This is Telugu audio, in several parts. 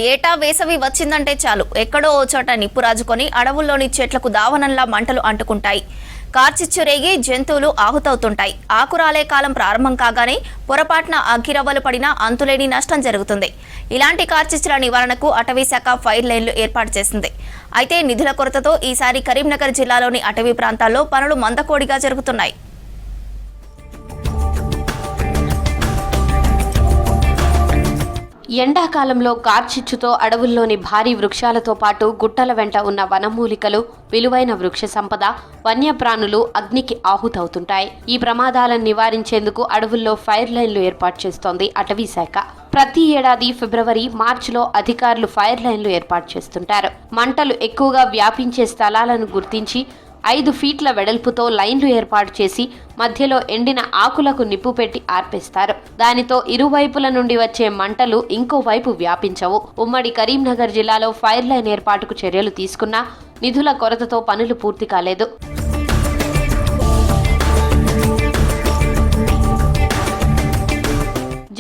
ఏటా వేసవి వచ్చిందంటే చాలు ఎక్కడో ఓ చోట నిప్పు రాజుకొని అడవుల్లోని చెట్లకు దావనంలా మంటలు అంటుకుంటాయి. కార్చిచ్చు రేగి జంతువులు ఆహుతవుతుంటాయి. ఆకురాలే కాలం ప్రారంభం కాగానే పొరపాటున అగ్గిరవ్వలు పడినా అంతులేని నష్టం జరుగుతుంది. ఇలాంటి కార్చిచ్చుల నివారణకు అటవీ శాఖ ఫైర్ లైన్లు ఏర్పాటు చేసింది. అయితే నిధుల కొరతతో ఈసారి కరీంనగర్ జిల్లాలోని అటవీ ప్రాంతాల్లో పనులు మందకోడిగా జరుగుతున్నాయి. ఎండాకాలంలో కార్చిచ్చుతో అడవుల్లోని భారీ వృక్షాలతో పాటు గుట్టల వెంట ఉన్న వనమూలికలు, విలువైన వృక్ష సంపద, వన్యప్రాణులు అగ్నికి ఆహుతవుతుంటాయి. ఈ ప్రమాదాలను నివారించేందుకు అడవుల్లో ఫైర్ లైన్లు ఏర్పాటు చేస్తోంది అటవీ శాఖ. ప్రతి ఏడాది ఫిబ్రవరి, మార్చిలో అధికారులు ఫైర్ లైన్లు ఏర్పాటు చేస్తుంటారు. మంటలు ఎక్కువగా వ్యాపించే స్థలాలను గుర్తించి 5 ఫీట్ల వెడల్పుతో లైన్లు ఏర్పాటు చేసి మధ్యలో ఎండిన ఆకులకు నిప్పు పెట్టి ఆర్పేస్తారు. దానితో ఇరువైపుల నుండి వచ్చే మంటలు ఇంకోవైపు వ్యాపించవు. ఉమ్మడి కరీంనగర్ జిల్లాలో ఫైర్ లైన్ ఏర్పాటుకు చర్యలు తీసుకున్నా నిధుల కొరతతో పనులు పూర్తి కాలేదు.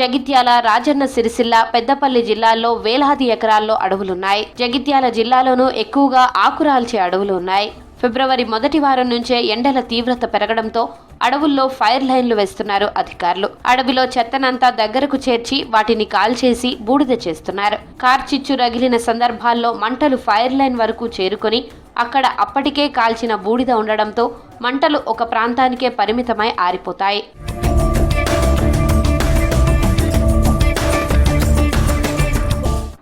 జగిత్యాల, రాజన్న సిరిసిల్ల, పెద్దపల్లి జిల్లాల్లో వేలాది ఎకరాల్లో అడవులున్నాయి. జగిత్యాల జిల్లాలోనూ ఎక్కువగా ఆకురాల్చే అడవులు ఉన్నాయి. ఫిబ్రవరి మొదటి వారం నుంచే ఎండల తీవ్రత పెరగడంతో అడవుల్లో ఫైర్ లైన్లు వేస్తున్నారు అధికారులు. అడవిలో చెత్తనంతా దగ్గరకు చేర్చి వాటిని కాల్చేసి బూడిద చేస్తున్నారు. కార్చిచ్చు రగిలిన సందర్భాల్లో మంటలు ఫైర్ లైన్ వరకు చేరుకొని అక్కడ అప్పటికే కాల్చిన బూడిద ఉండడంతో మంటలు ఒక ప్రాంతానికే పరిమితమై ఆరిపోతాయి.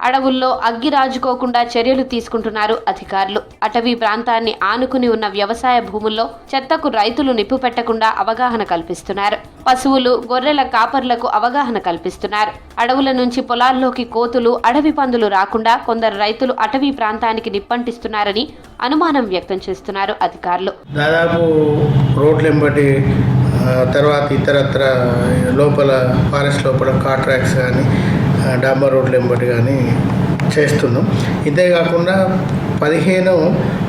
అడవుల్లో అగ్గి రాజుకోకుండా చర్యలు తీసుకుంటున్నారు అధికారులు. అటవీ ప్రాంతాన్ని ఆనుకుని ఉన్న వ్యవసాయ భూముల్లో చెత్తకు రైతులు నిప్పు పెట్టకుండా అవగాహన కల్పిస్తున్నారు. పశువులు, గొర్రెల కాపర్లకు అవగాహన కల్పిస్తున్నారు. అడవుల నుంచి పొలాల్లోకి కోతులు, అడవి పందులు రాకుండా కొందరు రైతులు అటవీ ప్రాంతానికి నిప్పంటిస్తున్నారని అనుమానం వ్యక్తం చేస్తున్నారు అధికారులు. దాదాపు రోడ్లెంబటి తర్వాత ఇతరత్ర లోపల ఫారెస్ట్ లోపల కాంట్రాక్ట్స్ కానీ డాంబర్ రోడ్లు ఎంబటి కానీ చేస్తున్నాం. ఇదే కాకుండా 15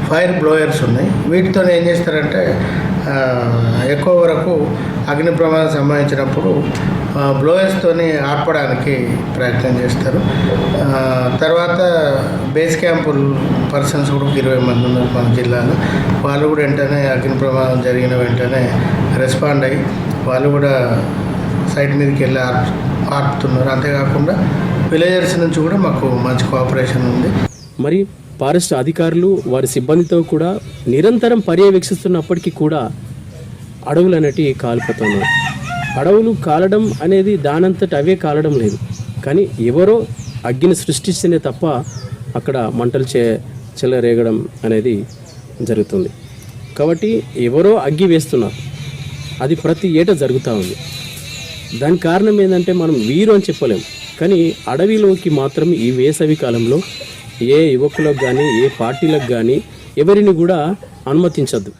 ఫైర్ బ్లోయర్స్ ఉన్నాయి. వీటితో ఏం చేస్తారంటే ఎక్కువ వరకు అగ్ని ప్రమాదం సంభవించినప్పుడు బ్లోయర్స్తోని ఆర్పడానికి ప్రయత్నం చేస్తారు. తర్వాత బేస్ క్యాంపుల్ పర్సన్స్ కూడా 20 మంది ఉన్నారు మన జిల్లాలో. వాళ్ళు కూడా వెంటనే అగ్ని ప్రమాదం జరిగిన వెంటనే రెస్పాండ్ అయ్యి వాళ్ళు కూడా సైట్ మీదకి వెళ్ళి ఆర్పుతున్నారు. అంతేకాకుండా విలేజర్స్ నుంచి కూడా మాకు మంచి కోఆపరేషన్ ఉంది. మరి ఫారెస్ట్ అధికారులు వారి సిబ్బందితో కూడా నిరంతరం పర్యవేక్షిస్తున్నప్పటికీ కూడా అడవులు అనేటివి కాలిపోతున్నాయి. అడవులు కాలడం అనేది దానంతట అవే కాలడం లేదు, కానీ ఎవరో అగ్గిని సృష్టిస్తేనే తప్ప అక్కడ మంటలు చెలరేగడం అనేది జరుగుతుంది. కాబట్టి ఎవరో అగ్గి వేస్తున్నారు, అది ప్రతి ఏటా జరుగుతూ ఉంది. దాని కారణం ఏంటంటే మనం వీరు అని చెప్పలేము, కానీ అడవిలోకి మాత్రం ఈ వేసవి కాలంలో ఏ యువకులకు కానీ ఏ పార్టీలకు కానీ ఎవరిని కూడా అనుమతించద్దు.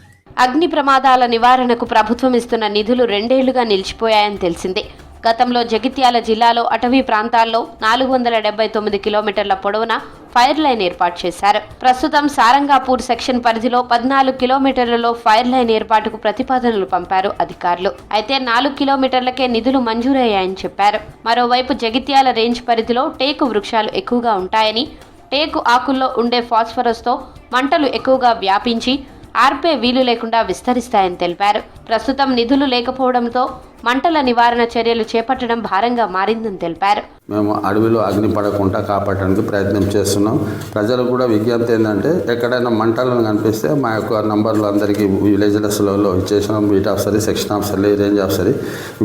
అగ్ని ప్రమాదాల నివారణకు ప్రభుత్వం ఇస్తున్న నిధులు 2 ఏళ్లుగా నిలిచిపోయాయని తెలిసిందే. గతంలో జగిత్యాల జిల్లాలో అటవీ ప్రాంతాల్లో 479 కిలోమీటర్ల పొడవున ఫైర్ లైన్ ఏర్పాటు చేశారు. ప్రస్తుతం సారంగాపూర్ సెక్షన్ పరిధిలో 14 కిలోమీటర్లలో ఫైర్ లైన్ ఏర్పాటుకు ప్రతిపాదనలు పంపారు అధికారులు. అయితే 4 కిలోమీటర్లకే నిధులు మంజూరయ్యాయని చెప్పారు. మరోవైపు జగిత్యాల రేంజ్ పరిధిలో టేకు వృక్షాలు ఎక్కువగా ఉంటాయని, టేకు ఆకుల్లో ఉండే ఫాస్ఫరస్తో మంటలు ఎక్కువగా వ్యాపించి ఆర్పే వీలు లేకుండా విస్తరిస్తాయని తెలిపారు. ప్రస్తుతం నిధులు లేకపోవడంతో మంటల నివారణ చర్యలు చేపట్టడం భారంగా మారిందని తెలిపారు. మేము అడవిలో అగ్ని పడకుండా కాపాడడానికి ప్రయత్నం చేస్తున్నాం. ప్రజలకు కూడా విజ్ఞప్తి ఏంటంటే ఎక్కడైనా మంటలను కనిపిస్తే మా యొక్క నంబర్లు అందరికీ విలేజ్లలో ఇచ్చేసినాం. బీట్ ఆఫీసర్, సెక్షన్ ఆఫీసర్లు, రేంజ్ ఆఫీసర్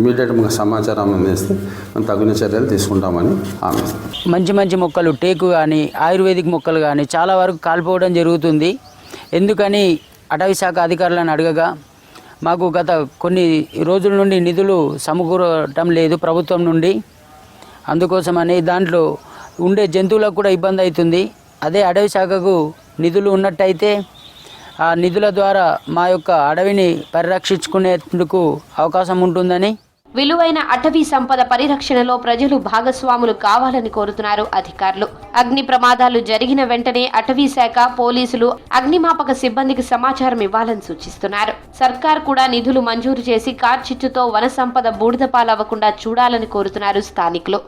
ఇమీడియట్గా సమాచారం అందిస్తే మేము తగిన చర్యలు తీసుకుంటామని హామీ. మంచి మొక్కలు, టేకు కానీ ఆయుర్వేదిక్ మొక్కలు కానీ చాలా వరకు కాలిపోవడం జరుగుతుంది. ఎందుకని అటవీ శాఖ అధికారులను అడగగా మాకు గత కొన్ని రోజుల నుండి నిధులు సమకూరటం లేదు ప్రభుత్వం నుండి. అందుకోసమని దాంట్లో ఉండే జంతువులకు కూడా ఇబ్బంది అవుతుంది. అదే అటవీ శాఖకు నిధులు ఉన్నట్టయితే ఆ నిధుల ద్వారా మా యొక్క అడవిని పరిరక్షించుకునేందుకు అవకాశం ఉంటుందని. విలువైన అటవీ సంపద పరిరక్షణలో ప్రజలు భాగస్వాములు కావాలని కోరుతున్నారు అధికారులు. అగ్ని ప్రమాదాలు జరిగిన వెంటనే అటవీ శాఖ, పోలీసులు, అగ్నిమాపక సిబ్బందికి సమాచారం ఇవ్వాలని సూచిస్తున్నారు. సర్కార్ కూడా నిధులు మంజూరు చేసి కార్చిచ్చుతో వన సంపద బూడిదపాలవ్వకుండా చూడాలని కోరుతున్నారు స్థానికులు.